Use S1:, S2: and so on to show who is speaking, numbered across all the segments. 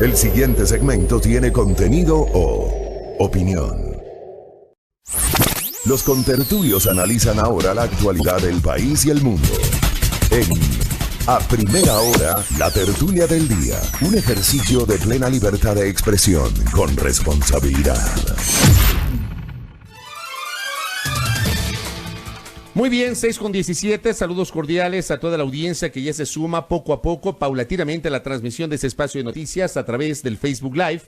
S1: El siguiente segmento tiene contenido o opinión. Los contertulios analizan ahora la actualidad del país y el mundo. En A Primera Hora, la tertulia del día. Un ejercicio de plena libertad de expresión con responsabilidad.
S2: Muy bien, 6:17, saludos cordiales a toda la audiencia que ya se suma poco a poco, paulatinamente a la transmisión de este espacio de noticias a través del Facebook Live,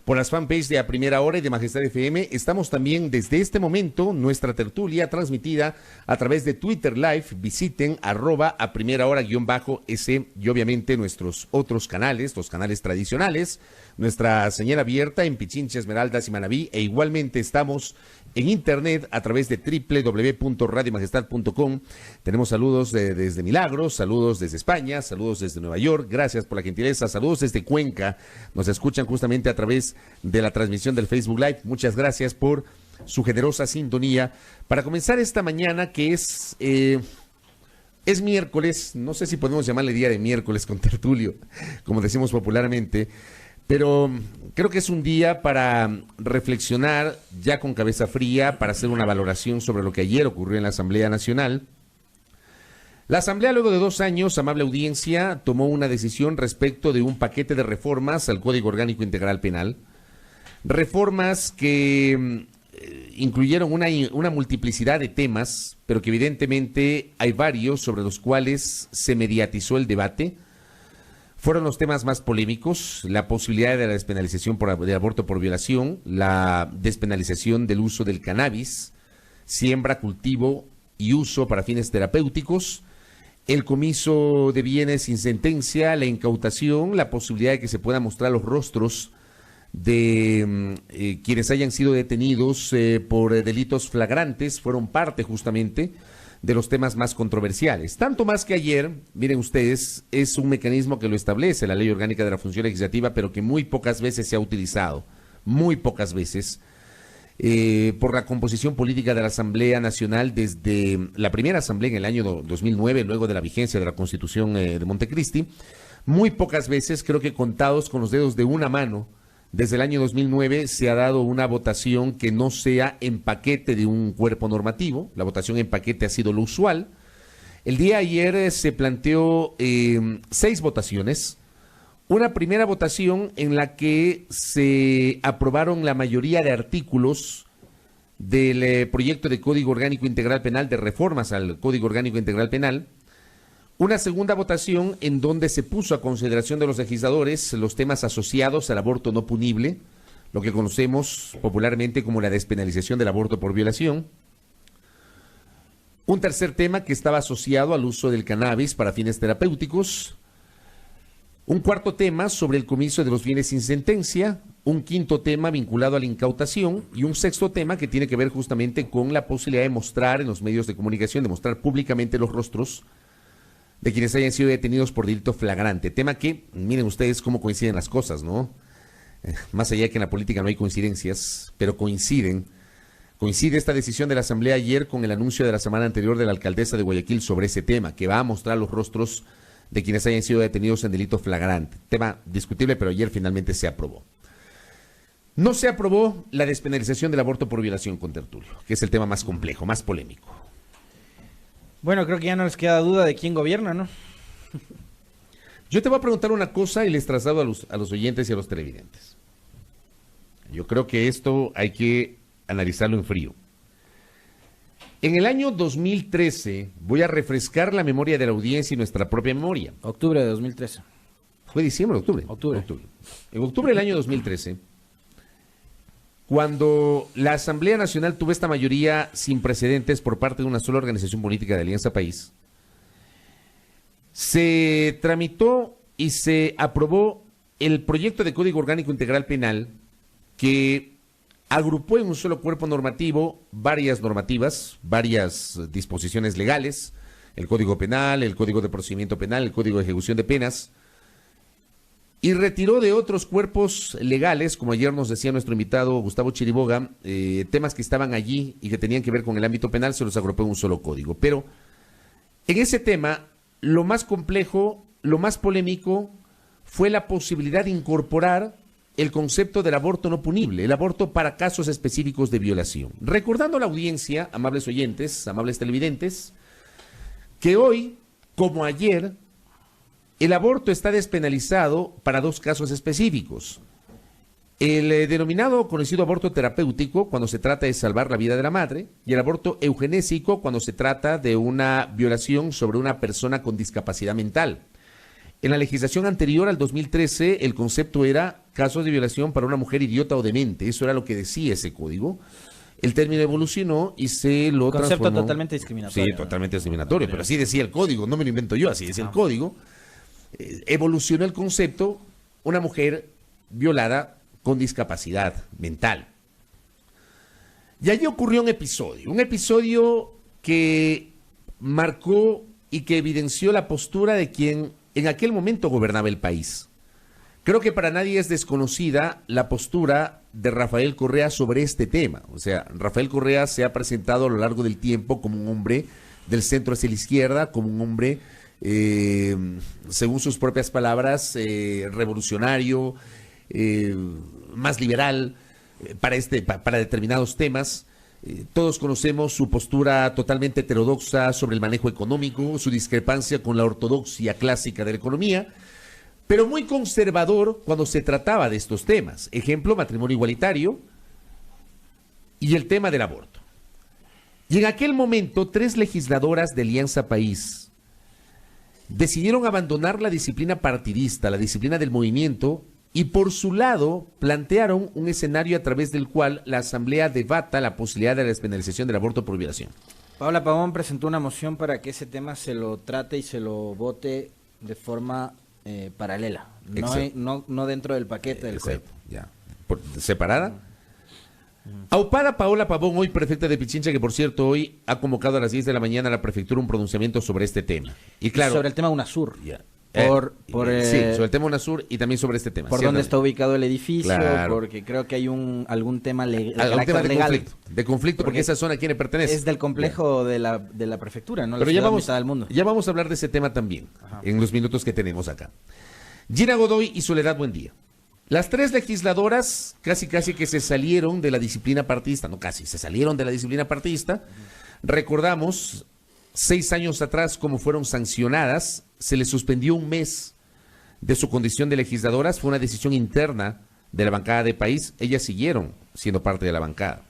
S2: por las fanpages de A Primera Hora y de Majestad FM. Estamos también desde este momento, nuestra tertulia transmitida a través de Twitter Live. Visiten @aprimera_hora_s y obviamente nuestros otros canales, los canales tradicionales, nuestra señal abierta en Pichincha, Esmeraldas y Manabí, e igualmente estamos en internet a través de www.radiomajestad.com. Tenemos saludos desde Milagros, saludos desde España, saludos desde Nueva York, gracias por la gentileza, saludos desde Cuenca, nos escuchan justamente a través de la transmisión del Facebook Live. Muchas gracias por su generosa sintonía para comenzar esta mañana que es miércoles, no sé si podemos llamarle día de miércoles con tertulio, como decimos popularmente, pero creo que es un día para reflexionar ya con cabeza fría, para hacer una valoración sobre lo que ayer ocurrió en la Asamblea Nacional. La Asamblea, luego de 2 años, amable audiencia, tomó una decisión respecto de un paquete de reformas al Código Orgánico Integral Penal. Reformas que incluyeron una multiplicidad de temas, pero que evidentemente hay varios sobre los cuales se mediatizó el debate. Fueron los temas más polémicos: la posibilidad de la despenalización de aborto por violación, la despenalización del uso del cannabis, siembra, cultivo y uso para fines terapéuticos, el comiso de bienes sin sentencia, la incautación, la posibilidad de que se puedan mostrar los rostros de quienes hayan sido detenidos por delitos flagrantes, fueron parte justamente de los temas más controversiales. Tanto más que ayer, miren ustedes, es un mecanismo que lo establece la Ley Orgánica de la Función Legislativa, pero que muy pocas veces se ha utilizado, muy pocas veces, por la composición política de la Asamblea Nacional desde la primera asamblea en el año 2009, luego de la vigencia de la Constitución de Montecristi. Muy pocas veces, creo que contados con los dedos de una mano, desde el año 2009 se ha dado una votación que no sea en paquete de un cuerpo normativo. La votación en paquete ha sido lo usual. El día de ayer se planteó 6 votaciones. Una primera votación en la que se aprobaron la mayoría de artículos del proyecto de Código Orgánico Integral Penal, de reformas al Código Orgánico Integral Penal. Una segunda votación en donde se puso a consideración de los legisladores los temas asociados al aborto no punible, lo que conocemos popularmente como la despenalización del aborto por violación. Un tercer tema que estaba asociado al uso del cannabis para fines terapéuticos. Un cuarto tema sobre el comiso de los bienes sin sentencia. Un quinto tema vinculado a la incautación. Y un sexto tema que tiene que ver justamente con la posibilidad de mostrar en los medios de comunicación, de mostrar públicamente los rostros de quienes hayan sido detenidos por delito flagrante. Tema que, miren ustedes cómo coinciden las cosas, ¿no? Más allá de que en la política no hay coincidencias, pero coincide esta decisión de la Asamblea ayer con el anuncio de la semana anterior de la alcaldesa de Guayaquil sobre ese tema, que va a mostrar los rostros de quienes hayan sido detenidos en delito flagrante. Tema discutible, pero ayer finalmente se aprobó. No se aprobó la despenalización del aborto por violación, con tertulio, que es el tema más complejo, más polémico.
S3: Bueno, creo que ya no les queda duda de quién gobierna, ¿no?
S2: Yo te voy a preguntar una cosa y les traslado a los oyentes y a los televidentes. Yo creo que esto hay que analizarlo en frío. En el año 2013, voy a refrescar la memoria de la audiencia y nuestra propia memoria.
S3: Octubre de 2013.
S2: ¿Fue diciembre o octubre?
S3: Octubre.
S2: En octubre del año 2013, cuando la Asamblea Nacional tuvo esta mayoría sin precedentes por parte de una sola organización política de Alianza País, se tramitó y se aprobó el proyecto de Código Orgánico Integral Penal que agrupó en un solo cuerpo normativo varias normativas, varias disposiciones legales, el Código Penal, el Código de Procedimiento Penal, el Código de Ejecución de Penas, y retiró de otros cuerpos legales, como ayer nos decía nuestro invitado Gustavo Chiriboga, temas que estaban allí y que tenían que ver con el ámbito penal, se los agrupó en un solo código. Pero en ese tema, lo más complejo, lo más polémico, fue la posibilidad de incorporar el concepto del aborto no punible, el aborto para casos específicos de violación. Recordando a la audiencia, amables oyentes, amables televidentes, que hoy, como ayer, el aborto está despenalizado para 2 casos específicos. El denominado conocido aborto terapéutico, cuando se trata de salvar la vida de la madre, y el aborto eugenésico, cuando se trata de una violación sobre una persona con discapacidad mental. En la legislación anterior al 2013, el concepto era casos de violación para una mujer idiota o demente. Eso era lo que decía ese código. El término evolucionó y se lo
S3: Concepto
S2: transformó.
S3: totalmente discriminatorio.
S2: Sí, totalmente discriminatorio, pero así decía el código, no me lo invento yo, así decía el código. Evolucionó el concepto, una mujer violada con discapacidad mental. Y allí ocurrió un episodio que marcó y que evidenció la postura de quien en aquel momento gobernaba el país. Creo que para nadie es desconocida la postura de Rafael Correa sobre este tema. O sea, Rafael Correa se ha presentado a lo largo del tiempo como un hombre del centro hacia la izquierda, como un hombre, según sus propias palabras, revolucionario, más liberal para determinados temas. Todos conocemos su postura totalmente heterodoxa sobre el manejo económico, su discrepancia con la ortodoxia clásica de la economía, pero muy conservador cuando se trataba de estos temas. Ejemplo, matrimonio igualitario y el tema del aborto. Y en aquel momento, 3 legisladoras de Alianza País decidieron abandonar la disciplina partidista, la disciplina del movimiento, y por su lado plantearon un escenario a través del cual la Asamblea debata la posibilidad de la despenalización del aborto por violación.
S3: Paola Pavón presentó una moción para que ese tema se lo trate y se lo vote de forma paralela, no dentro del paquete del
S2: Exacto, ya. ¿Separada? Aupada Paola Pavón, hoy prefecta de Pichincha, que por cierto hoy ha convocado a las 10 de la mañana a la prefectura un pronunciamiento sobre este tema. Y claro,
S3: sobre el tema UNASUR.
S2: Ya.
S3: Sí,
S2: sobre el tema UNASUR y también sobre este tema.
S3: Por dónde está ubicado el edificio,
S2: claro.
S3: Porque creo que hay algún tema legal.
S2: De conflicto, porque esa zona a quién le pertenece.
S3: Es del complejo de la prefectura, ¿no?
S2: Pero ya vamos,
S3: del mundo.
S2: ya vamos a hablar de ese tema también, en los minutos que tenemos acá. Gina Godoy y Soledad Buendía. Las 3 legisladoras casi que se salieron de la disciplina partidista, no casi, se salieron de la disciplina partidista. Recordamos 6 años atrás cómo fueron sancionadas, se les suspendió un mes de su condición de legisladoras, fue una decisión interna de la bancada de país, ellas siguieron siendo parte de la bancada.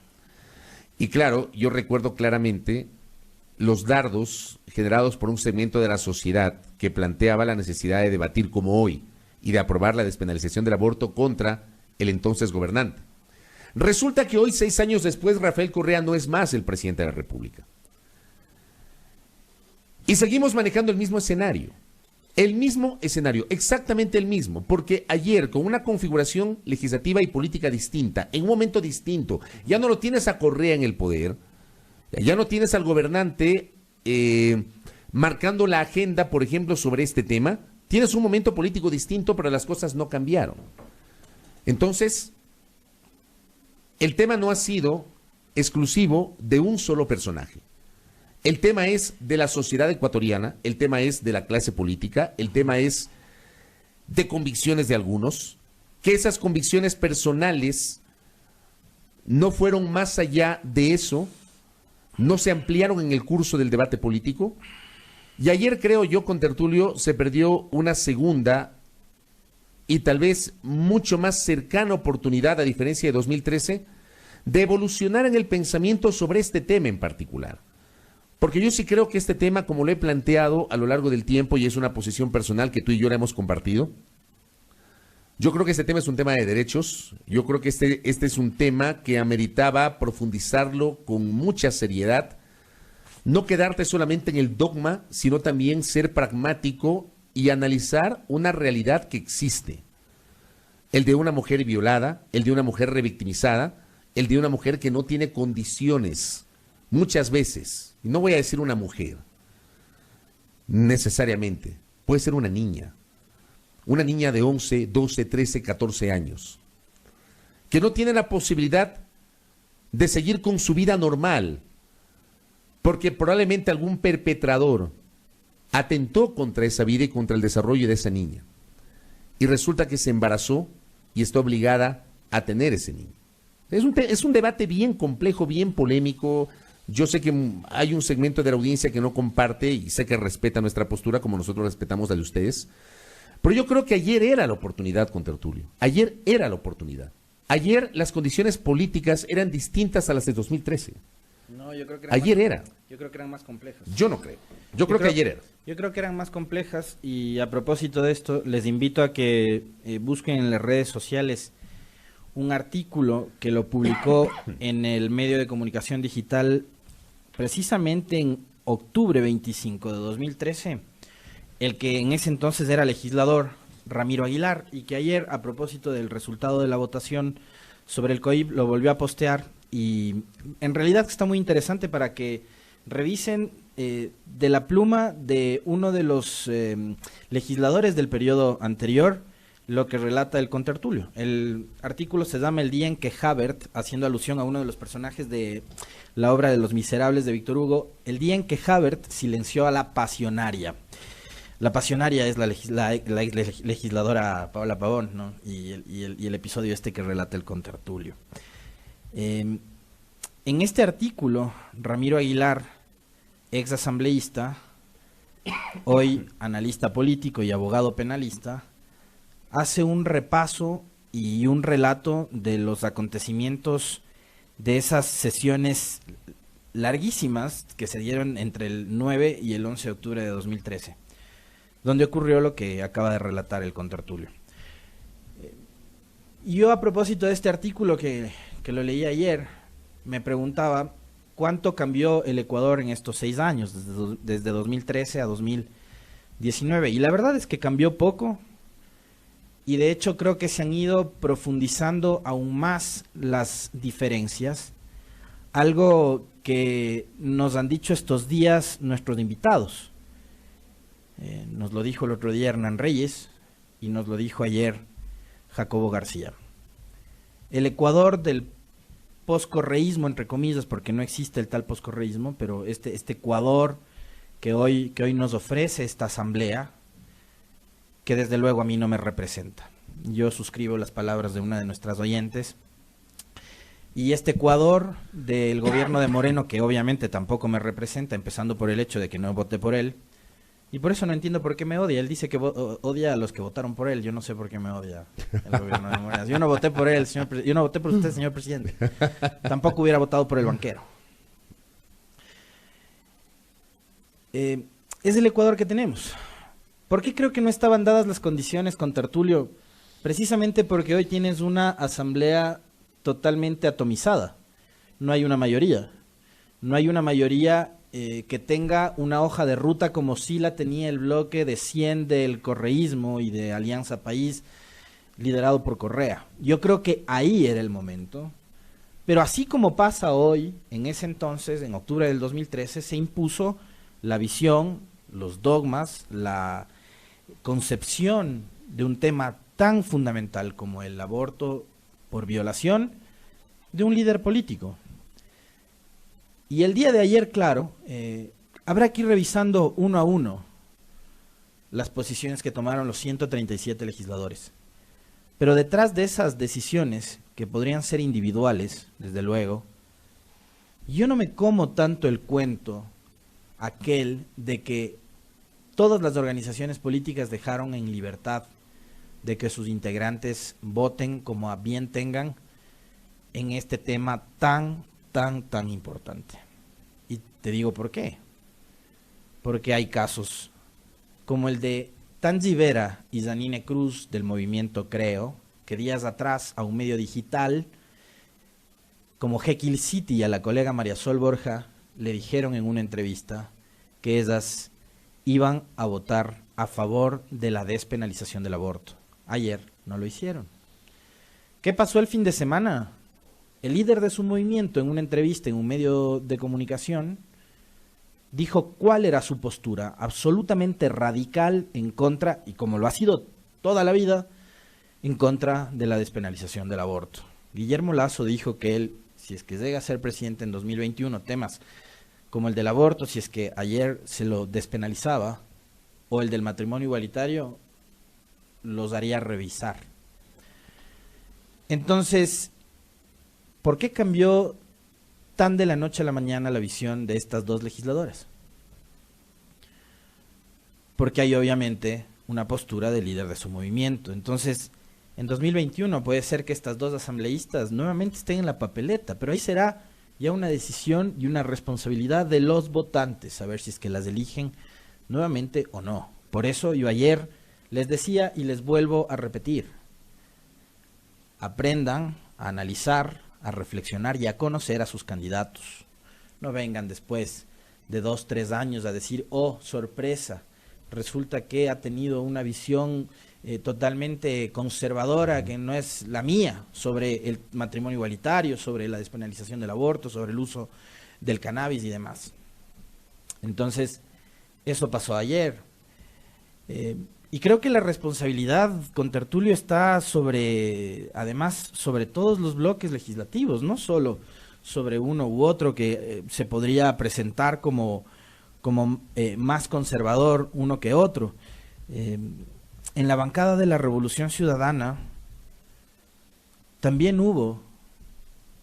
S2: Y claro, yo recuerdo claramente los dardos generados por un segmento de la sociedad que planteaba la necesidad de debatir como hoy y de aprobar la despenalización del aborto contra el entonces gobernante. Resulta que hoy, 6 años después, Rafael Correa no es más el presidente de la República. Y seguimos manejando el mismo escenario, exactamente el mismo, porque ayer con una configuración legislativa y política distinta, en un momento distinto, ya no lo tienes a Correa en el poder, ya no tienes al gobernante marcando la agenda, por ejemplo, sobre este tema, tienes un momento político distinto, pero las cosas no cambiaron. Entonces, el tema no ha sido exclusivo de un solo personaje. El tema es de la sociedad ecuatoriana, el tema es de la clase política, el tema es de convicciones de algunos, que esas convicciones personales no fueron más allá de eso, no se ampliaron en el curso del debate político. Y ayer, creo yo, con Tertulio, se perdió una segunda y tal vez mucho más cercana oportunidad, a diferencia de 2013, de evolucionar en el pensamiento sobre este tema en particular. Porque yo sí creo que este tema, como lo he planteado a lo largo del tiempo, y es una posición personal que tú y yo la hemos compartido, yo creo que este tema es un tema de derechos, yo creo que este es un tema que ameritaba profundizarlo con mucha seriedad, no quedarte solamente en el dogma, sino también ser pragmático y analizar una realidad que existe. El de una mujer violada, el de una mujer revictimizada, el de una mujer que no tiene condiciones, muchas veces. Y no voy a decir una mujer, necesariamente, puede ser una niña de 11, 12, 13, 14 años, que no tiene la posibilidad de seguir con su vida normal, porque probablemente algún perpetrador atentó contra esa vida y contra el desarrollo de esa niña. y resulta que se embarazó y está obligada a tener ese niño. Es un debate bien complejo, bien polémico. Yo sé que hay un segmento de la audiencia que no comparte y sé que respeta nuestra postura como nosotros respetamos la de ustedes. Pero yo creo que ayer era la oportunidad, contertulio. Ayer era la oportunidad. Ayer las condiciones políticas eran distintas a las de 2013.
S3: No, yo creo que
S2: ayer era.
S3: Yo creo que eran más complejas.
S2: Yo no creo. Yo creo que ayer era.
S3: Yo creo que eran más complejas y a propósito de esto, les invito a que busquen en las redes sociales un artículo que lo publicó en el medio de comunicación digital precisamente en octubre 25 de 2013, el que en ese entonces era legislador, Ramiro Aguilar, y que ayer, a propósito del resultado de la votación sobre el COIP, lo volvió a postear, y en realidad está muy interesante para que revisen de la pluma de uno de los legisladores del periodo anterior, lo que relata el contertulio. El artículo se llama El día en que Javert, haciendo alusión a uno de los personajes de la obra de Los Miserables de Víctor Hugo, el día en que Javert silenció a la pasionaria. La pasionaria es la legisladora Paola Pavón, ¿no? Y el episodio este que relata el contertulio. En este artículo, Ramiro Aguilar, ex asambleísta, hoy analista político y abogado penalista, hace un repaso y un relato de los acontecimientos de esas sesiones larguísimas que se dieron entre el 9 y el 11 de octubre de 2013, donde ocurrió lo que acaba de relatar el contertulio. Yo, a propósito de este artículo que lo leí ayer, me preguntaba cuánto cambió el Ecuador en estos 6 años, desde 2013 a 2019, y la verdad es que cambió poco. Y de hecho creo que se han ido profundizando aún más las diferencias, algo que nos han dicho estos días nuestros invitados. Nos lo dijo el otro día Hernán Reyes y nos lo dijo ayer Jacobo García. El Ecuador del poscorreísmo, entre comillas, porque no existe el tal poscorreísmo, pero este Ecuador que hoy nos ofrece esta asamblea, que desde luego a mí no me representa. Yo suscribo las palabras de una de nuestras oyentes. Y este Ecuador del gobierno de Moreno, que obviamente tampoco me representa, empezando por el hecho de que no voté por él, y por eso no entiendo por qué me odia. Él dice que odia a los que votaron por él. Yo no sé por qué me odia el gobierno de Moreno. Yo no voté por él, yo no voté por usted, señor presidente. Tampoco hubiera votado por el banquero. Es el Ecuador que tenemos. ¿Por qué creo que no estaban dadas las condiciones, contertulio? Precisamente porque hoy tienes una asamblea totalmente atomizada. No hay una mayoría. No hay una mayoría que tenga una hoja de ruta como sí la tenía el bloque de 100 del correísmo y de Alianza País, liderado por Correa. Yo creo que ahí era el momento. Pero así como pasa hoy, en ese entonces, en octubre del 2013, se impuso la visión, los dogmas, la concepción de un tema tan fundamental como el aborto por violación de un líder político. Y el día de ayer, claro, habrá que ir revisando uno a uno las posiciones que tomaron los 137 legisladores. Pero detrás de esas decisiones, que podrían ser individuales, desde luego, yo no me como tanto el cuento aquel de que todas las organizaciones políticas dejaron en libertad de que sus integrantes voten como a bien tengan en este tema tan importante. Y te digo por qué. Porque hay casos como el de Tangi Vera y Janine Cruz del movimiento Creo, que días atrás a un medio digital como Jekyll City y a la colega María Sol Borja le dijeron en una entrevista que ellas iban a votar a favor de la despenalización del aborto. Ayer no lo hicieron. ¿Qué pasó el fin de semana? El líder de su movimiento, en una entrevista en un medio de comunicación, dijo cuál era su postura, absolutamente radical en contra, y como lo ha sido toda la vida, en contra de la despenalización del aborto. Guillermo Lasso dijo que él, si es que llega a ser presidente en 2021, temas como el del aborto, si es que ayer se lo despenalizaba, o el del matrimonio igualitario, los haría revisar. Entonces, ¿por qué cambió tan de la noche a la mañana la visión de estas dos legisladoras? Porque hay obviamente una postura de líder de su movimiento. Entonces, en 2021 puede ser que estas dos asambleístas nuevamente estén en la papeleta, pero ahí será ya una decisión y una responsabilidad de los votantes, a ver si es que las eligen nuevamente o no. Por eso yo ayer les decía y les vuelvo a repetir: aprendan a analizar, a reflexionar y a conocer a sus candidatos. No vengan después de 2, 3 años a decir, oh, sorpresa, resulta que ha tenido una visión totalmente conservadora que no es la mía sobre el matrimonio igualitario, sobre la despenalización del aborto, sobre el uso del cannabis y demás. Entonces, eso pasó ayer. Y creo que la responsabilidad, contertulio, está además, sobre todos los bloques legislativos, no solo sobre uno u otro que se podría presentar como más conservador uno que otro. En la bancada de la Revolución Ciudadana también hubo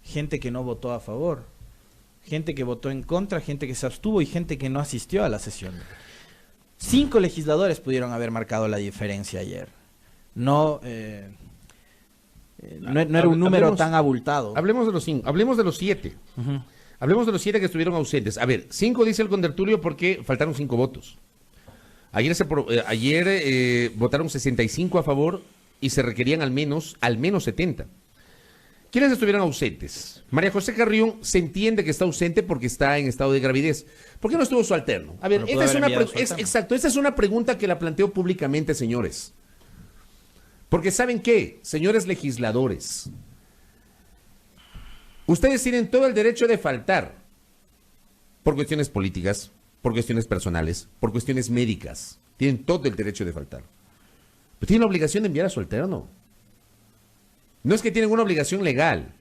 S3: gente que no votó a favor, gente que votó en contra, gente que se abstuvo y gente que no asistió a la sesión. 5 legisladores pudieron haber marcado la diferencia ayer. No era un número tan abultado.
S2: Hablemos de los 5, hablemos de los 7.
S3: Uh-huh.
S2: Hablemos de los 7 que estuvieron ausentes. A ver, 5 dice el contertulio porque faltaron 5 votos. Ayer votaron 65 a favor y se requerían al menos 70. ¿Quiénes estuvieron ausentes? María José Carrión se entiende que está ausente porque está en estado de gravidez. ¿Por qué no estuvo su alterno? A ver, esta es una pregunta que la planteo públicamente, señores. Porque ¿saben qué? Señores legisladores, ustedes tienen todo el derecho de faltar por cuestiones políticas, por cuestiones personales, por cuestiones médicas. Tienen todo el derecho de faltar. Pero tienen la obligación de enviar a su alterno. No es que tienen una obligación legal,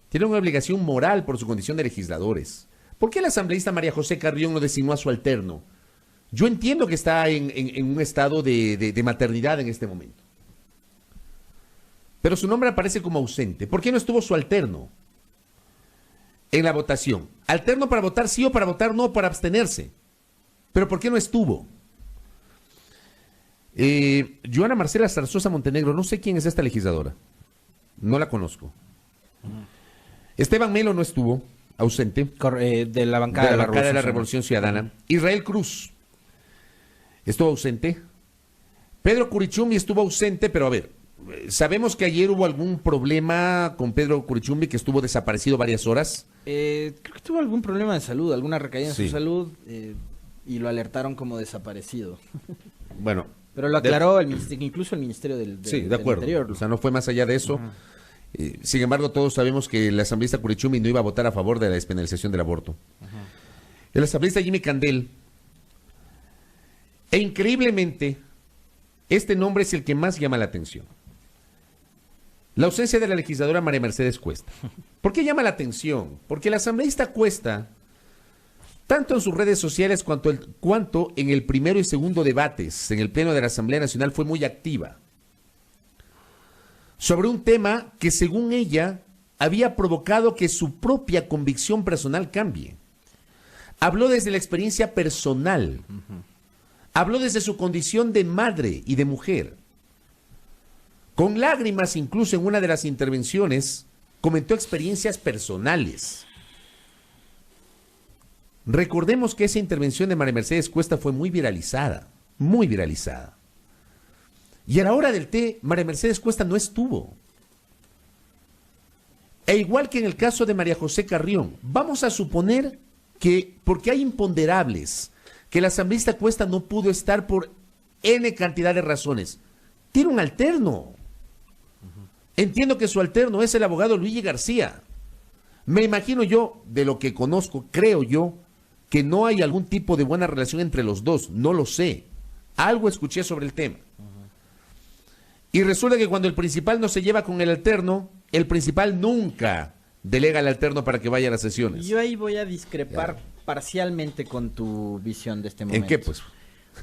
S2: tienen una obligación moral por su condición de legisladores. ¿Por qué la asambleísta María José Carrión no designó a su alterno? Yo entiendo que está en un estado de maternidad en este momento. Pero su nombre aparece como ausente. ¿Por qué no estuvo su alterno en la votación? Alterno para votar sí o para votar no, para abstenerse. ¿Pero por qué no estuvo? Joana Marcela Zarzosa Montenegro, no sé quién es esta legisladora. No la conozco. Esteban Melo no estuvo, ausente.
S3: De la bancada
S2: de la Revolución Ciudadana. Israel Cruz estuvo ausente. Pedro Curichumbi estuvo ausente, pero a ver, sabemos que ayer hubo algún problema con Pedro Curichumbi, que estuvo desaparecido varias horas.
S3: Creo que tuvo algún problema de salud, alguna recaída en su salud, y lo alertaron como desaparecido.
S2: Bueno.
S3: Pero lo aclaró incluso el Ministerio del
S2: acuerdo.
S3: Interior.
S2: O sea, no fue más allá de eso. Uh-huh. Sin embargo, todos sabemos que el asambleísta Curichumbi no iba a votar a favor de la despenalización del aborto. Uh-huh. El asambleísta Jimmy Candel. E increíblemente, este nombre es el que más llama la atención. La ausencia de la legisladora María Mercedes Cuesta. ¿Por qué llama la atención? Porque la asambleísta Cuesta, tanto en sus redes sociales cuanto en el primero y segundo debates en el Pleno de la Asamblea Nacional, fue muy activa sobre un tema que, según ella, había provocado que su propia convicción personal cambie. Habló desde la experiencia personal, habló desde su condición de madre y de mujer. Con lágrimas, incluso en una de las intervenciones, comentó experiencias personales. Recordemos que esa intervención de María Mercedes Cuesta fue muy viralizada, muy viralizada. Y a la hora del té, María Mercedes Cuesta no estuvo. E igual que en el caso de María José Carrión, vamos a suponer que, porque hay imponderables, que la asambleísta Cuesta no pudo estar por N cantidad de razones. Tiene un alterno. Entiendo que su alterno es el abogado Luigi García. Me imagino yo, de lo que conozco, creo yo, que no hay algún tipo de buena relación entre los dos, no lo sé. Algo escuché sobre el tema. Y resulta que cuando el principal no se lleva con el alterno, el principal nunca delega al alterno para que vaya a las sesiones.
S3: Yo ahí voy a discrepar parcialmente con tu visión de este momento.
S2: ¿En qué, pues?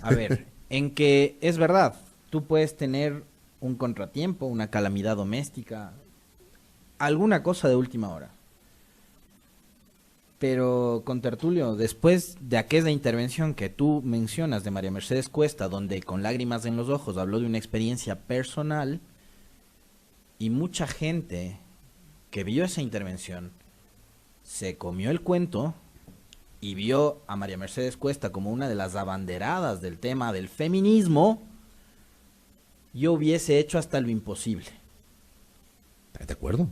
S3: A ver, en que es verdad, tú puedes tener un contratiempo, una calamidad doméstica, alguna cosa de última hora. Pero, contertulio, después de aquella intervención que tú mencionas de María Mercedes Cuesta, donde con lágrimas en los ojos habló de una experiencia personal, y mucha gente que vio esa intervención se comió el cuento y vio a María Mercedes Cuesta como una de las abanderadas del tema del feminismo, yo hubiese hecho hasta lo imposible.
S2: ¿De acuerdo?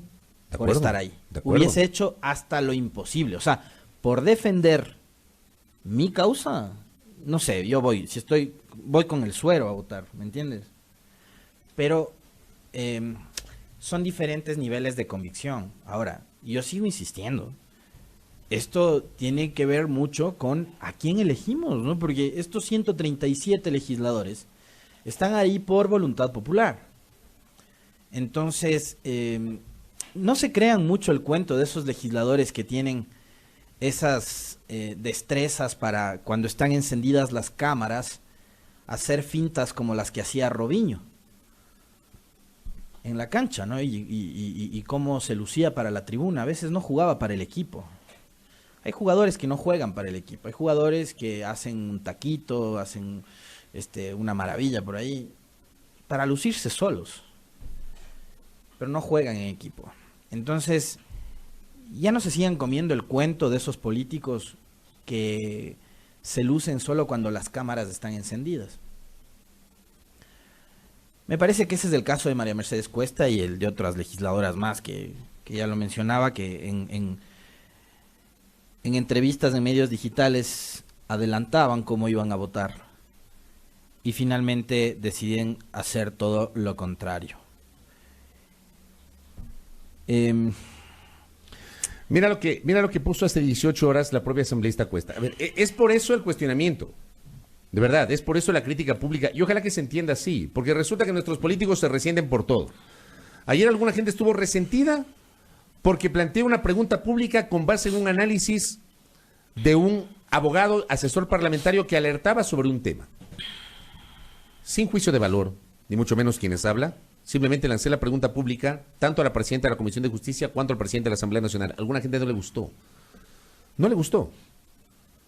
S2: ¿De
S3: Por
S2: acuerdo?
S3: estar ahí.
S2: ¿De acuerdo?
S3: Hubiese hecho hasta lo imposible. O sea, por defender mi causa, no sé, yo voy, voy con el suero a votar, ¿me entiendes? Pero son diferentes niveles de convicción. Ahora, yo sigo insistiendo. Esto tiene que ver mucho con a quién elegimos, ¿no? Porque estos 137 legisladores están ahí por voluntad popular. Entonces, no se crean mucho el cuento de esos legisladores que tienen esas destrezas para, cuando están encendidas las cámaras, hacer fintas como las que hacía Robinho en la cancha, ¿no? Y cómo se lucía para la tribuna. A veces no jugaba para el equipo. Hay jugadores que no juegan para el equipo. Hay jugadores que hacen un taquito, hacen una maravilla por ahí, para lucirse solos. Pero no juegan en equipo. Entonces, ya no se sigan comiendo el cuento de esos políticos que se lucen solo cuando las cámaras están encendidas. Me parece que ese es el caso de María Mercedes Cuesta y el de otras legisladoras más que ya lo mencionaba, que en entrevistas en medios digitales adelantaban cómo iban a votar y finalmente deciden hacer todo lo contrario.
S2: Mira lo que puso hace 18 horas la propia asambleísta Cuesta. A ver, es por eso el cuestionamiento. De verdad, es por eso la crítica pública. Y ojalá que se entienda así, porque resulta que nuestros políticos se resienten por todo. Ayer alguna gente estuvo resentida porque planteó una pregunta pública con base en un análisis de un abogado asesor parlamentario que alertaba sobre un tema. Sin juicio de valor, ni mucho menos quienes habla, simplemente lancé la pregunta pública tanto a la presidenta de la Comisión de Justicia cuanto al presidente de la Asamblea Nacional. A alguna gente no le gustó. No le gustó.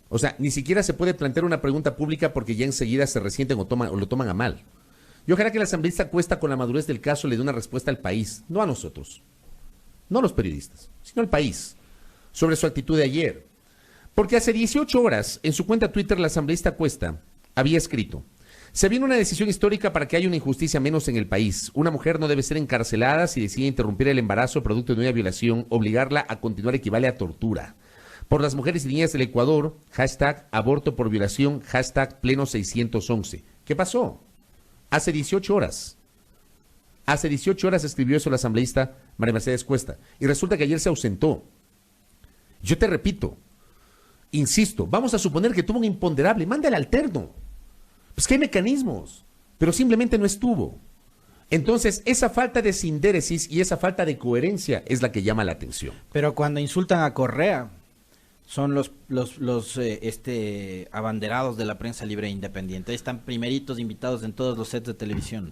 S2: O sea, ni siquiera se puede plantear una pregunta pública porque ya enseguida se resienten o lo toman a mal. Y ojalá que la asambleísta Cuesta, con la madurez del caso, le dé una respuesta al país, no a nosotros, no a los periodistas, sino al país, sobre su actitud de ayer. Porque hace 18 horas, en su cuenta Twitter, la asambleísta Cuesta había escrito: se viene una decisión histórica para que haya una injusticia menos en el país. Una mujer no debe ser encarcelada si decide interrumpir el embarazo producto de una violación. Obligarla a continuar equivale a tortura. Por las mujeres y niñas del Ecuador, #aborto por violación, #pleno 611. ¿Qué pasó? Hace 18 horas. Hace 18 horas escribió eso la asambleísta María Mercedes Cuesta. Y resulta que ayer se ausentó. Yo te repito, insisto, vamos a suponer que tuvo un imponderable. Mándale alterno. Pues que hay mecanismos, pero simplemente no estuvo. Entonces, esa falta de sindéresis y esa falta de coherencia es la que llama la atención.
S3: Pero cuando insultan a Correa, son los abanderados de la prensa libre e independiente. Ahí están primeritos invitados en todos los sets de televisión.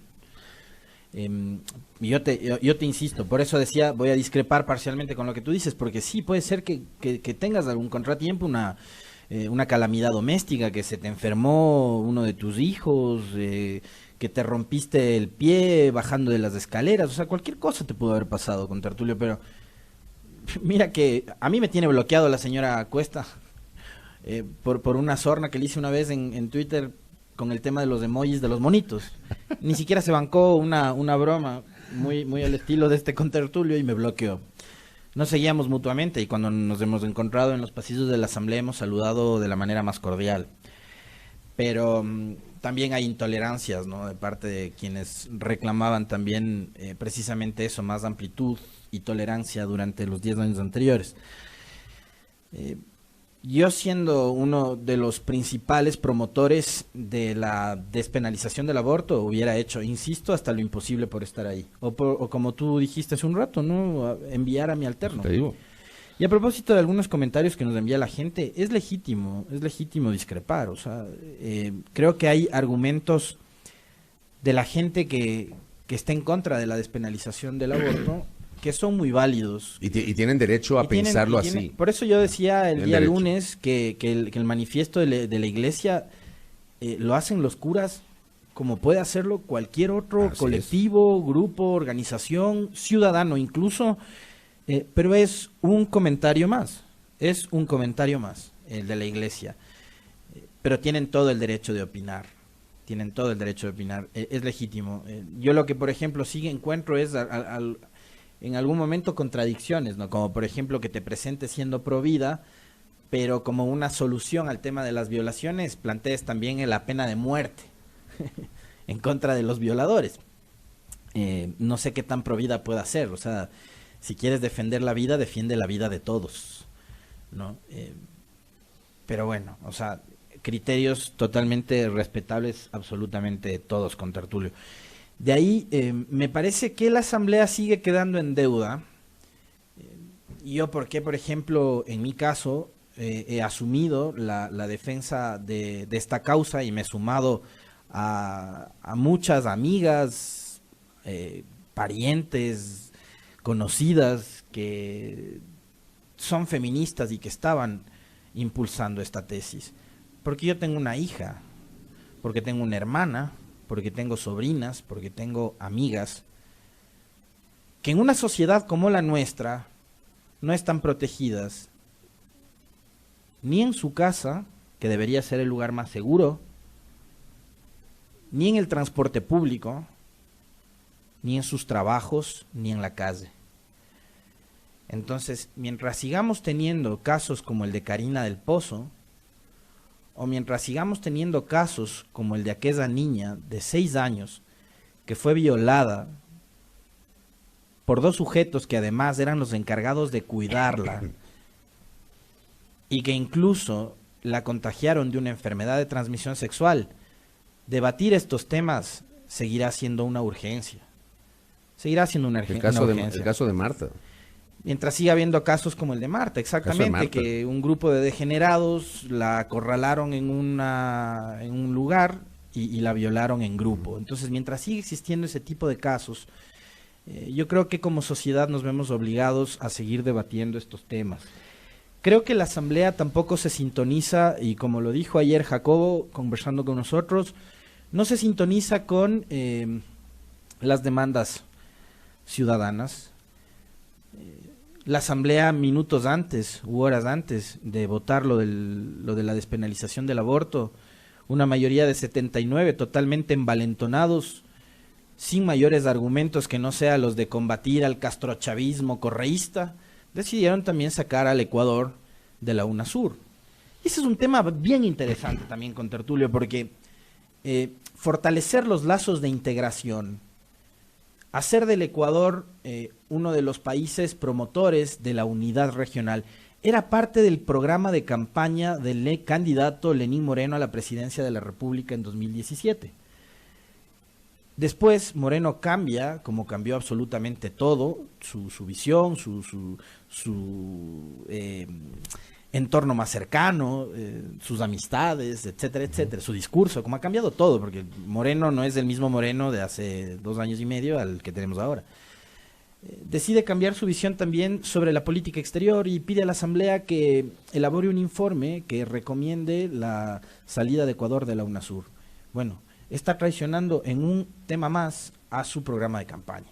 S3: Yo te insisto, por eso decía, voy a discrepar parcialmente con lo que tú dices, porque sí, puede ser que tengas algún contratiempo, una calamidad doméstica, que se te enfermó uno de tus hijos, que te rompiste el pie bajando de las escaleras, o sea, cualquier cosa te pudo haber pasado con Tertulio, pero mira que a mí me tiene bloqueado la señora Cuesta por una sorna que le hice una vez en Twitter con el tema de los emojis de los monitos. Ni siquiera se bancó una broma muy al estilo de con Tertulio y me bloqueó. Nos seguíamos mutuamente y cuando nos hemos encontrado en los pasillos de la asamblea hemos saludado de la manera más cordial. Pero también hay intolerancias, ¿no?, de parte de quienes reclamaban también precisamente eso, más amplitud y tolerancia durante los 10 años anteriores. Yo, siendo uno de los principales promotores de la despenalización del aborto, hubiera hecho, insisto, hasta lo imposible por estar ahí. O como tú dijiste hace un rato, ¿no?, enviar a mi alterno.
S2: Te digo.
S3: Y a propósito de algunos comentarios que nos envía la gente, es legítimo discrepar. O sea, creo que hay argumentos de la gente que que está en contra de la despenalización del aborto, que son muy válidos.
S2: Y tienen derecho a pensarlo así.
S3: Por eso yo decía el día
S2: derecho.
S3: lunes que el manifiesto de la iglesia lo hacen los curas como puede hacerlo cualquier otro
S2: Así
S3: colectivo, grupo, organización, ciudadano incluso, pero es un comentario más, el de la iglesia. Pero tienen todo el derecho de opinar, es legítimo. Yo lo que, por ejemplo, sí encuentro es en algún momento contradicciones, ¿no? Como por ejemplo que te presentes siendo pro vida, pero como una solución al tema de las violaciones plantees también la pena de muerte en contra de los violadores. No sé qué tan pro vida pueda ser, o sea, si quieres defender la vida, defiende la vida de todos, ¿no? Pero bueno, o sea, criterios totalmente respetables, absolutamente todos, con Tertulio. De ahí, me parece que la Asamblea sigue quedando en deuda. Yo, porque, por ejemplo, en mi caso, he asumido la defensa de esta causa y me he sumado a muchas amigas, parientes, conocidas que son feministas y que estaban impulsando esta tesis. Porque yo tengo una hija, porque tengo una hermana, porque tengo sobrinas, porque tengo amigas, que en una sociedad como la nuestra no están protegidas ni en su casa, que debería ser el lugar más seguro, ni en el transporte público, ni en sus trabajos, ni en la calle. Entonces, mientras sigamos teniendo casos como el de Karina del Pozo, o mientras sigamos teniendo casos como el de aquella niña de 6 años que fue violada por 2 sujetos que además eran los encargados de cuidarla y que incluso la contagiaron de una enfermedad de transmisión sexual, debatir estos temas seguirá siendo una urgencia. Seguirá siendo una urgencia.
S2: El caso de Marta.
S3: Mientras siga habiendo casos como el de Marta, exactamente,
S2: Marta.
S3: que un grupo de degenerados la acorralaron en un lugar y la violaron en grupo. Entonces, mientras siga existiendo ese tipo de casos, yo creo que como sociedad nos vemos obligados a seguir debatiendo estos temas. Creo que la Asamblea tampoco se sintoniza, y como lo dijo ayer Jacobo conversando con nosotros, no se sintoniza con las demandas ciudadanas. La Asamblea, minutos antes u horas antes de votar lo de la despenalización del aborto, una mayoría de 79 totalmente envalentonados, sin mayores argumentos que no sea los de combatir al castrochavismo correísta, decidieron también sacar al Ecuador de la UNASUR. Y ese es un tema bien interesante también, con Tertulio, porque fortalecer los lazos de integración, hacer del Ecuador uno de los países promotores de la unidad regional, era parte del programa de campaña del candidato Lenín Moreno a la presidencia de la República en 2017. Después Moreno cambia, como cambió absolutamente todo, su visión, su entorno más cercano, sus amistades, etcétera, etcétera, su discurso, como ha cambiado todo, porque Moreno no es el mismo Moreno de hace 2 años y medio al que tenemos ahora. Decide cambiar su visión también sobre la política exterior y pide a la Asamblea que elabore un informe que recomiende la salida de Ecuador de la UNASUR. Bueno, está traicionando en un tema más a su programa de campaña.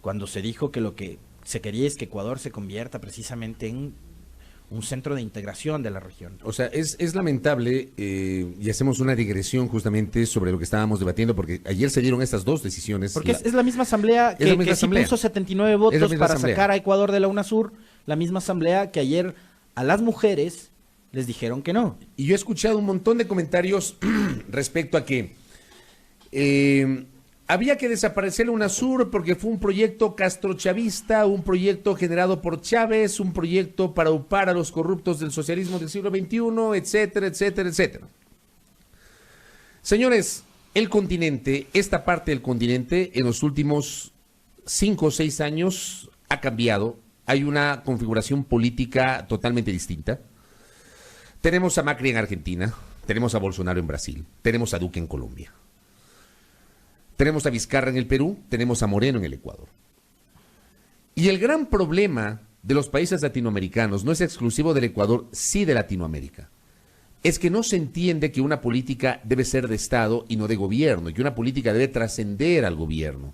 S3: Cuando se dijo que lo que se quería es que Ecuador se convierta precisamente en un centro de integración de la región.
S2: O sea, es lamentable, y hacemos una digresión justamente sobre lo que estábamos debatiendo, porque ayer se dieron estas 2 decisiones.
S3: Porque es la misma asamblea que sí puso 79 votos para sacar a Ecuador de la UNASUR, la misma asamblea que ayer a las mujeres les dijeron que no.
S2: Y yo he escuchado un montón de comentarios respecto a que había que desaparecer la UNASUR porque fue un proyecto castrochavista, un proyecto generado por Chávez, un proyecto para upar a los corruptos del socialismo del siglo XXI, etcétera, etcétera, etcétera. Señores, el continente, esta parte del continente, en los últimos 5 o 6 años ha cambiado. Hay una configuración política totalmente distinta. Tenemos a Macri en Argentina, tenemos a Bolsonaro en Brasil, tenemos a Duque en Colombia. tenemos a Vizcarra en el Perú, tenemos a Moreno en el Ecuador. Y el gran problema de los países latinoamericanos no es exclusivo del Ecuador, sí de Latinoamérica. Es que no se entiende que una política debe ser de Estado y no de gobierno, y que una política debe trascender al gobierno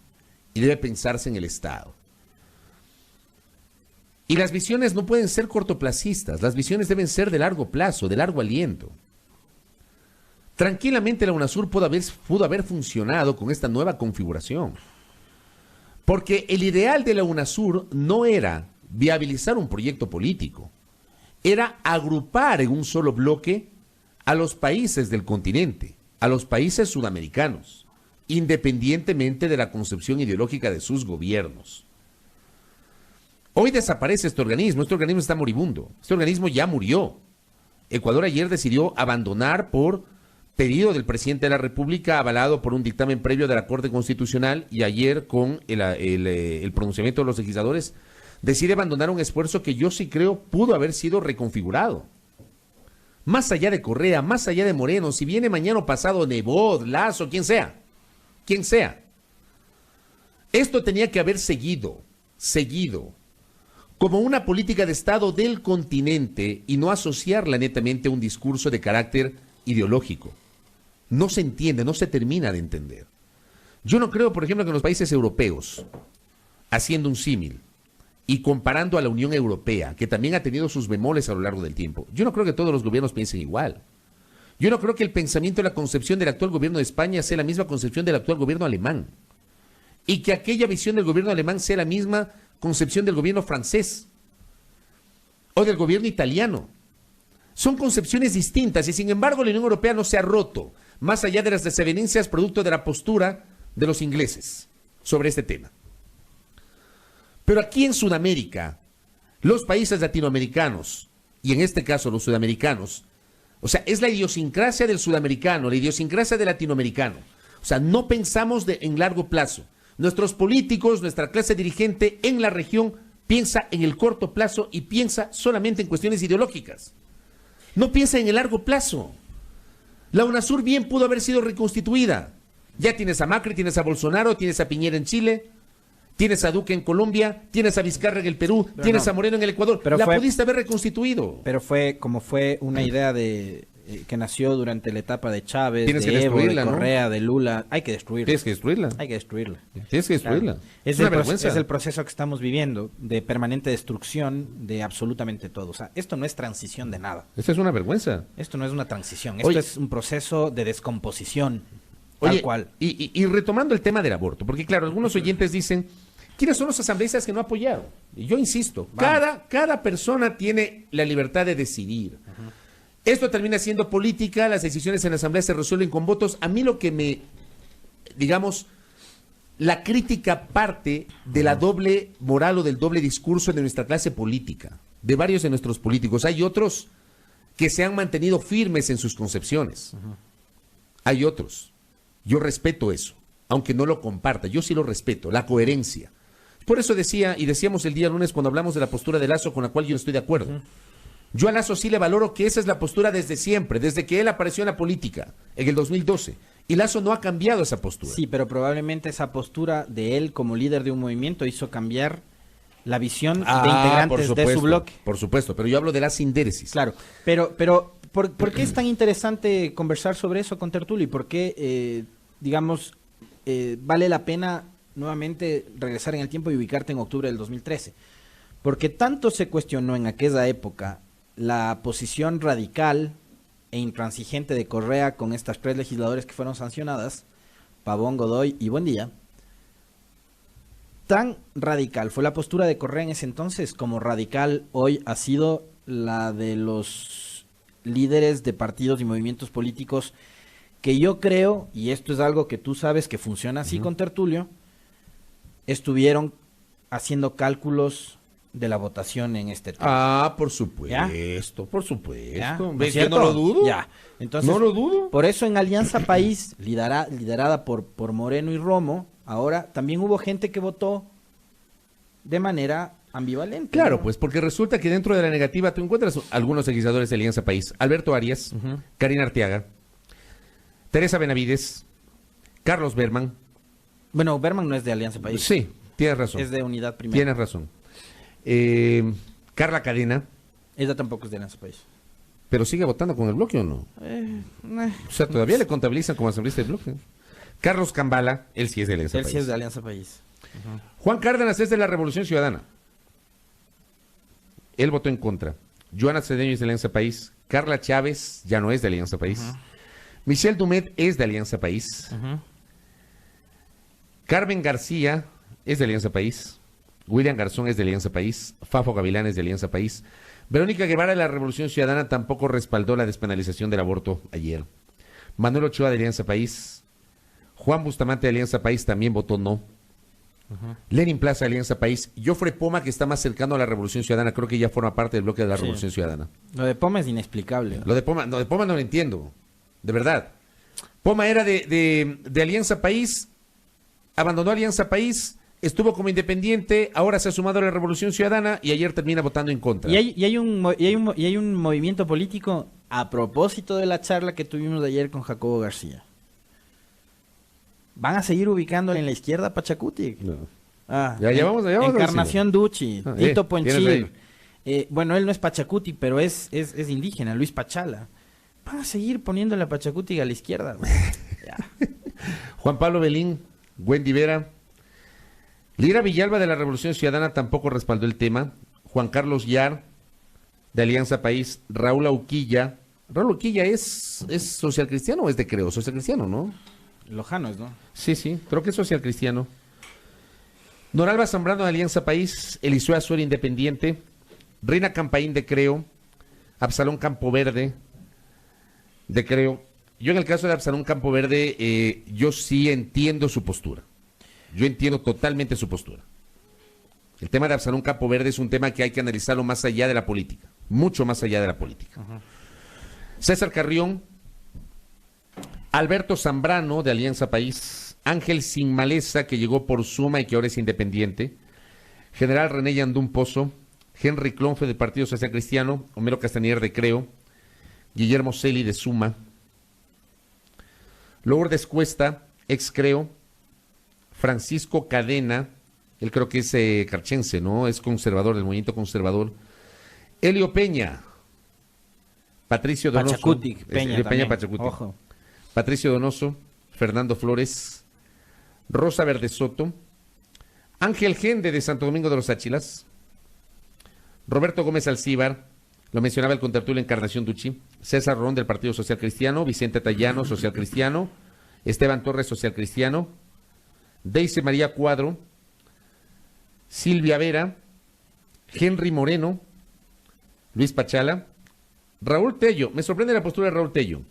S2: y debe pensarse en el Estado. Y las visiones no pueden ser cortoplacistas, las visiones deben ser de largo plazo, de largo aliento. Tranquilamente la UNASUR pudo haber funcionado con esta nueva configuración. Porque el ideal de la UNASUR no era viabilizar un proyecto político, era agrupar en un solo bloque a los países del continente, a los países sudamericanos, independientemente de la concepción ideológica de sus gobiernos. Hoy desaparece este organismo está moribundo, este organismo ya murió. Ecuador ayer decidió abandonar por pedido del presidente de la República, avalado por un dictamen previo de la Corte Constitucional, y ayer con el pronunciamiento de los legisladores, decide abandonar un esfuerzo que yo sí creo pudo haber sido reconfigurado. Más allá de Correa, más allá de Moreno, si viene mañana o pasado Nebot, Lazo, quien sea, esto tenía que haber seguido como una política de Estado del continente y no asociarla netamente a un discurso de carácter ideológico. No se entiende, no se termina de entender. Yo no creo, por ejemplo, que en los países europeos, haciendo un símil y comparando a la Unión Europea, que también ha tenido sus bemoles a lo largo del tiempo, yo no creo que todos los gobiernos piensen igual. Yo no creo que el pensamiento y la concepción del actual gobierno de España sea la misma concepción del actual gobierno alemán. Y que aquella visión del gobierno alemán sea la misma concepción del gobierno francés o del gobierno italiano. Son concepciones distintas y sin embargo la Unión Europea no se ha roto, más allá de las desavenencias producto de la postura de los ingleses sobre este tema. Pero aquí en Sudamérica, los países latinoamericanos, y en este caso los sudamericanos, o sea, es la idiosincrasia del sudamericano, la idiosincrasia del latinoamericano. O sea, no pensamos en largo plazo. Nuestros políticos, nuestra clase dirigente en la región piensa en el corto plazo y piensa solamente en cuestiones ideológicas. No piensa en el largo plazo. La UNASUR bien pudo haber sido reconstituida. Ya tienes a Macri, tienes a Bolsonaro, tienes a Piñera en Chile, tienes a Duque en Colombia, tienes a Vizcarra en el Perú,
S3: pero
S2: tienes
S3: no.
S2: a Moreno en el Ecuador.
S3: Pero
S2: la
S3: fue,
S2: pudiste haber reconstituido.
S3: Pero fue una idea de que nació durante la etapa de Chávez,
S2: Tienes
S3: de
S2: que
S3: Evo, de
S2: destruirla, ¿no?
S3: Correa, de Lula. Hay que destruirla.
S2: Tienes que destruirla.
S3: Hay que destruirla.
S2: Tienes que destruirla.
S3: Claro.
S2: Es una vergüenza.
S3: Es el proceso que estamos viviendo de permanente destrucción de absolutamente todo. O sea, esto no es transición de nada.
S2: Esta es una vergüenza.
S3: Esto no es una transición.
S2: Oye,
S3: esto es un proceso de descomposición.
S2: Oye,
S3: Tal cual.
S2: Y retomando el tema del aborto, porque claro, algunos oyentes dicen, ¿quiénes son los asambleístas que no apoyaron? Y yo insisto, cada persona tiene la libertad de decidir. Esto termina siendo política, las decisiones en la asamblea se resuelven con votos. A mí lo que la crítica parte de la doble moral o del doble discurso de nuestra clase política, de varios de nuestros políticos. Hay otros que se han mantenido firmes en sus concepciones. Hay otros. Yo respeto eso, aunque no lo comparta. Yo sí lo respeto, la coherencia. Por eso decíamos el día lunes cuando hablamos de la postura de Lazo, con la cual yo no estoy de acuerdo. Yo a Lazo sí le valoro que esa es la postura desde siempre, desde que él apareció en la política, en el 2012. Y Lazo no ha cambiado esa postura.
S3: Sí, pero probablemente esa postura de él como líder de un movimiento hizo cambiar la visión de integrantes de su bloque.
S2: Por supuesto, pero yo hablo de la sindéresis.
S3: Claro, pero ¿por qué es tan interesante conversar sobre eso con Tertulio? ¿Y por qué, vale la pena nuevamente regresar en el tiempo y ubicarte en octubre del 2013? Porque tanto se cuestionó en aquella época la posición radical e intransigente de Correa con estas 3 legisladores que fueron sancionadas, Pavón, Godoy y Buendía. Tan radical fue la postura de Correa en ese entonces como radical hoy ha sido la de los líderes de partidos y movimientos políticos que yo creo, y esto es algo que tú sabes que funciona así con Tertulio, estuvieron haciendo cálculos de la votación en este tema.
S2: Por supuesto,
S3: ¿Ya?
S2: por supuesto.
S3: ¿Ya? ¿No
S2: ¿Ves
S3: es
S2: que
S3: cierto?
S2: no lo dudo?
S3: Ya. Entonces,
S2: no lo dudo.
S3: Por eso en Alianza País, liderada por Moreno y Romo, ahora también hubo gente que votó de manera ambivalente.
S2: Claro,
S3: ¿no?
S2: pues porque resulta que dentro de la negativa tú encuentras algunos legisladores de Alianza País. Alberto Arias, Karina Arteaga, Teresa Benavides, Carlos Berman,
S3: Bueno, Berman no es de Alianza País.
S2: Sí, tienes razón.
S3: Es de Unidad Primera.
S2: Tienes razón. Carla Cadena,
S3: Ella tampoco es de Alianza País.
S2: pero sigue votando con el bloque o no? O sea, todavía le contabilizan como asambleísta del bloque. Carlos Cambala, él sí es de Alianza
S3: Él
S2: País.
S3: sí es de Alianza País.
S2: Juan Cárdenas es de la Revolución Ciudadana. Él votó en contra. Joana Cedeño es de Alianza País. Carla Chávez ya no es de Alianza País. Michelle Dumet es de Alianza País. Carmen García es de Alianza País. William Garzón es de Alianza País. Fafo Gavilán es de Alianza País. Verónica Guevara de la Revolución Ciudadana tampoco respaldó la despenalización del aborto ayer. Manuel Ochoa de Alianza País. Juan Bustamante de Alianza País también votó no. Lenin Plaza de Alianza País. Joffre Poma, que está más cercano a la Revolución Ciudadana, creo que ya forma parte del bloque de la
S3: Sí.
S2: Revolución Ciudadana.
S3: Lo de Poma es inexplicable.
S2: Lo de Poma, no lo entiendo. De verdad. Poma era de Alianza País, abandonó Alianza País, estuvo como independiente, ahora se ha sumado a la Revolución Ciudadana y ayer termina votando en contra.
S3: Y hay un movimiento político a propósito de la charla que tuvimos ayer con Jacobo García. Van a seguir ubicándole en la izquierda a Pachacuti.
S2: No.
S3: Ya
S2: vamos
S3: Encarnación Ducci,
S2: Ah,
S3: Tito
S2: tienes
S3: Ponchil. Bueno, él no es Pachacuti, pero es indígena, Luis Pachala. Van a seguir poniéndole a Pachacuti a la izquierda. Güey. Ya.
S2: Juan Pablo Belín, Wendy Vera. Lira Villalba de la Revolución Ciudadana tampoco respaldó el tema. Juan Carlos Yar de Alianza País. Raúl Auquilla. Raúl Auquilla es social cristiano o es de Creo, social cristiano, ¿no?
S3: Lojanos, ¿no?
S2: Sí, creo que es social cristiano. Noralba Zambrano de Alianza País, Eliseo Azuero Independiente, Reina Campaín de Creo, Absalón Campoverde de Creo. Yo en el caso de Absalón Campoverde, yo sí entiendo su postura. Yo entiendo totalmente su postura. El tema de Absalón Campoverde es un tema que hay que analizarlo más allá de la política, mucho más allá de la política. César Carrión, Alberto Zambrano de Alianza País, Ángel Sin Maleza, que llegó por Suma y que ahora es independiente, General René Yandún Pozo, Henry Clonfe del Partido Social Cristiano, Homero Castañer de Creo, Guillermo Celi de Suma, Lourdes Cuesta, ex Creo, Francisco Cadena, él creo que es carchense, ¿no? Es conservador, del movimiento conservador, Elio Peña, Patricio Donoso,
S3: Pachacuti, Peña,
S2: Peña
S3: también.
S2: Pachacuti.
S3: Ojo.
S2: Patricio Donoso, Fernando Flores, Rosa Verde Soto, Ángel Gende de Santo Domingo de los Áchilas, Roberto Gómez Alcíbar, lo mencionaba el contertulio Encarnación Ducci, César Ron del Partido Social Cristiano, Vicente Tallano, Social Cristiano, Esteban Torres, Social Cristiano, Deise María Cuadro, Silvia Vera, Henry Moreno, Luis Pachala, Raúl Tello. Me sorprende la postura de Raúl Tello.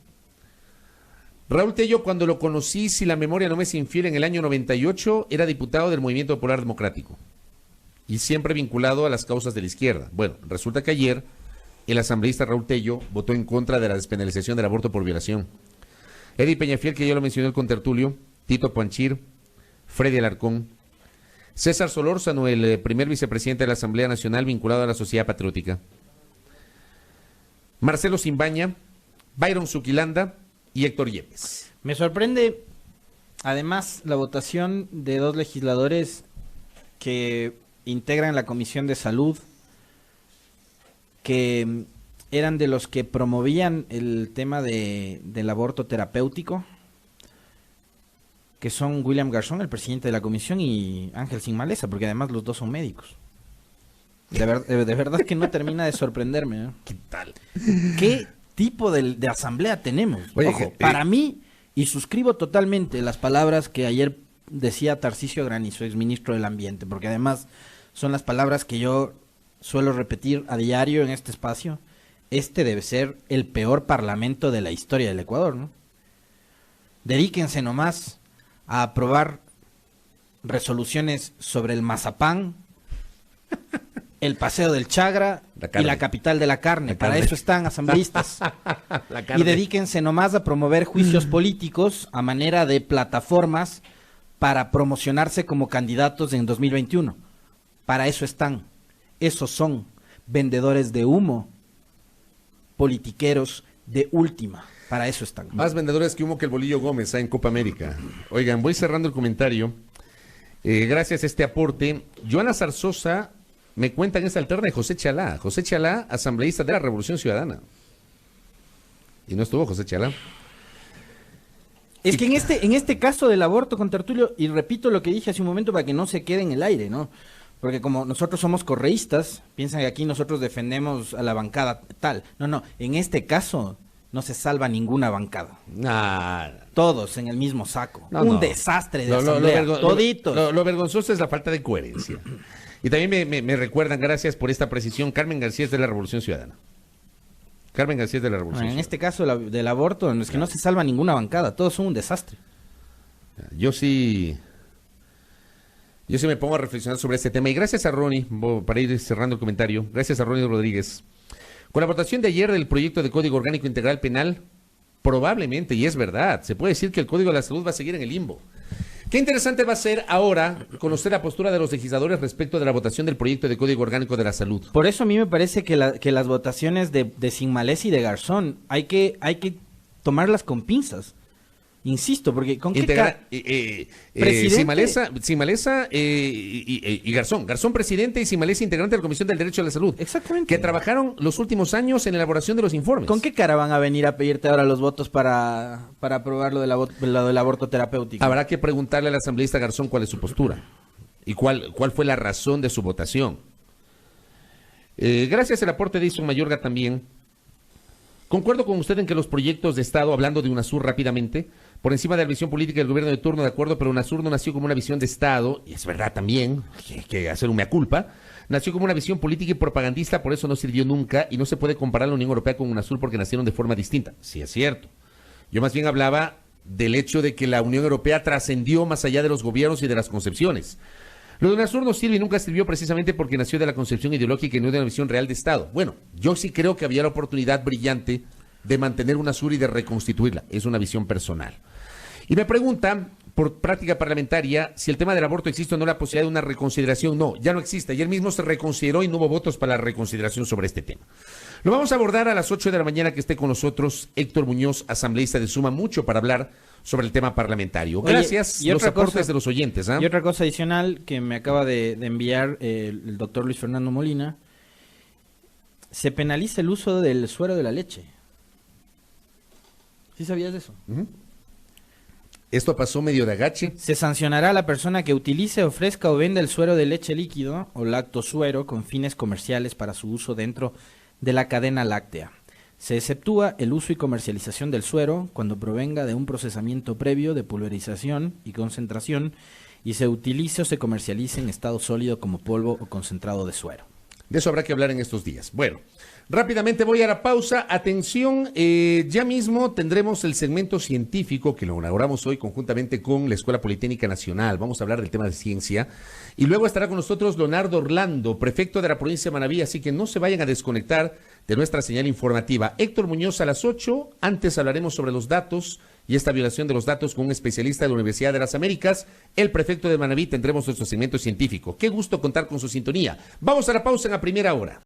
S2: Raúl Tello, cuando lo conocí, si la memoria no me es infiel, en el año 98, era diputado del Movimiento Popular Democrático y siempre vinculado a las causas de la izquierda. Bueno, resulta que ayer el asambleísta Raúl Tello votó en contra de la despenalización del aborto por violación. Eddie Peñafiel, que ya lo mencionó el contertulio, Tito Panchir, Freddy Alarcón, César Solórzano, el primer vicepresidente de la Asamblea Nacional vinculado a la Sociedad Patriótica, Marcelo Simbaña, Byron Zuquilanda y Héctor Yepes.
S3: Me sorprende, además, la votación de dos legisladores que integran la Comisión de Salud, que eran de los que promovían el tema del aborto terapéutico, que son William Garzón, el presidente de la comisión, y Ángel Sin Maleza, porque además los dos son médicos. De verdad que no termina de sorprenderme, ¿eh?
S2: ¿Qué tal?
S3: ¿Qué tipo de asamblea tenemos?
S2: Oye,
S3: Ojo, para mí, y suscribo totalmente las palabras que ayer decía Tarcisio Granizo, exministro del Ambiente, porque además son las palabras que yo suelo repetir a diario en este espacio. Este debe ser el peor parlamento de la historia del Ecuador, ¿no? Dedíquense nomás a aprobar resoluciones sobre el mazapán, el paseo del Chagra y la capital de la carne. Para eso están asambleístas. Y dedíquense nomás a promover juicios políticos a manera de plataformas para promocionarse como candidatos en 2021. Para eso están. Esos son vendedores de humo, politiqueros de última. Para eso están.
S2: Más vendedores que humo que el Bolillo Gómez en Copa América. Oigan, voy cerrando el comentario. Gracias a este aporte. Joana Zarzosa me cuenta en esta alterna de José Chalá. José Chalá, asambleísta de la Revolución Ciudadana. Y no estuvo José Chalá.
S3: Es que en este caso del aborto, con Tertulio, y repito lo que dije hace un momento para que no se quede en el aire, ¿no? Porque como nosotros somos correístas, piensan que aquí nosotros defendemos a la bancada tal. No, en este caso no se salva ninguna bancada. Todos en el mismo saco. Un desastre de asamblea, toditos.
S2: Lo vergonzoso es la falta de coherencia. Y también me recuerdan, gracias por esta precisión, Carmen García es de la Revolución Ciudadana. Carmen García es de la Revolución Ciudadana.
S3: En este caso del aborto, es que no se salva ninguna bancada, todos son un desastre.
S2: Yo sí me pongo a reflexionar sobre este tema. Y gracias a Ronnie, para ir cerrando el comentario, gracias a Ronnie Rodríguez. Con la votación de ayer del proyecto de Código Orgánico Integral Penal, probablemente, y es verdad, se puede decir que el Código de la Salud va a seguir en el limbo. Qué interesante va a ser ahora conocer la postura de los legisladores respecto de la votación del proyecto de Código Orgánico de la Salud.
S3: Por eso a mí me parece que las votaciones de Sinmalés y de Garzón hay que tomarlas con pinzas. Insisto, porque con qué
S2: Sinmalesa y Garzón. Garzón presidente y Sinmalesa integrante de la Comisión del Derecho a la Salud.
S3: Exactamente.
S2: Que trabajaron los últimos años en la elaboración de los informes.
S3: ¿Con qué cara van a venir a pedirte ahora los votos para aprobar lo del aborto terapéutico?
S2: Habrá que preguntarle al asambleísta Garzón cuál es su postura y cuál fue la razón de su votación. Gracias al aporte de Ison Mayorga también. Concuerdo con usted en que los proyectos de Estado, hablando de UNASUR rápidamente, por encima de la visión política del gobierno de turno, de acuerdo, pero UNASUR no nació como una visión de Estado, y es verdad también, hay que hacer un mea culpa, nació como una visión política y propagandista, por eso no sirvió nunca, y no se puede comparar la Unión Europea con UNASUR porque nacieron de forma distinta. Sí, es cierto. Yo más bien hablaba del hecho de que la Unión Europea trascendió más allá de los gobiernos y de las concepciones. Lo de UNASUR no sirve y nunca sirvió precisamente porque nació de la concepción ideológica y no de una visión real de Estado. Bueno, yo sí creo que había la oportunidad brillante de mantener UNASUR y de reconstituirla. Es una visión personal. Y me preguntan, por práctica parlamentaria, si el tema del aborto existe o no la posibilidad de una reconsideración. No, ya no existe. Ayer mismo se reconsideró y no hubo votos para la reconsideración sobre este tema. Lo vamos a abordar a las 8 de la mañana, que esté con nosotros Héctor Muñoz, asambleísta de Suma, mucho para hablar sobre el tema parlamentario. Gracias.
S3: Oye,
S2: los aportes de los oyentes.
S3: Y otra cosa adicional que me acaba de enviar el doctor Luis Fernando Molina, se penaliza el uso del suero de la leche. ¿Sí sabías de eso?
S2: Esto pasó medio de agache.
S3: Se sancionará a la persona que utilice, ofrezca o venda el suero de leche líquido o lactosuero con fines comerciales para su uso dentro de la cadena láctea. Se exceptúa el uso y comercialización del suero cuando provenga de un procesamiento previo de pulverización y concentración y se utilice o se comercialice en estado sólido como polvo o concentrado de suero.
S2: De eso habrá que hablar en estos días. Bueno, rápidamente voy a la pausa. Atención, ya mismo tendremos el segmento científico que lo inauguramos hoy conjuntamente con la Escuela Politécnica Nacional. Vamos a hablar del tema de ciencia. Y luego estará con nosotros Leonardo Orlando, prefecto de la provincia de Manabí, así que no se vayan a desconectar de nuestra señal informativa. Héctor Muñoz a las 8. Antes hablaremos sobre los datos y esta violación de los datos con un especialista de la Universidad de las Américas. El prefecto de Manabí, tendremos nuestro segmento científico. Qué gusto contar con su sintonía. Vamos a la pausa en la primera hora.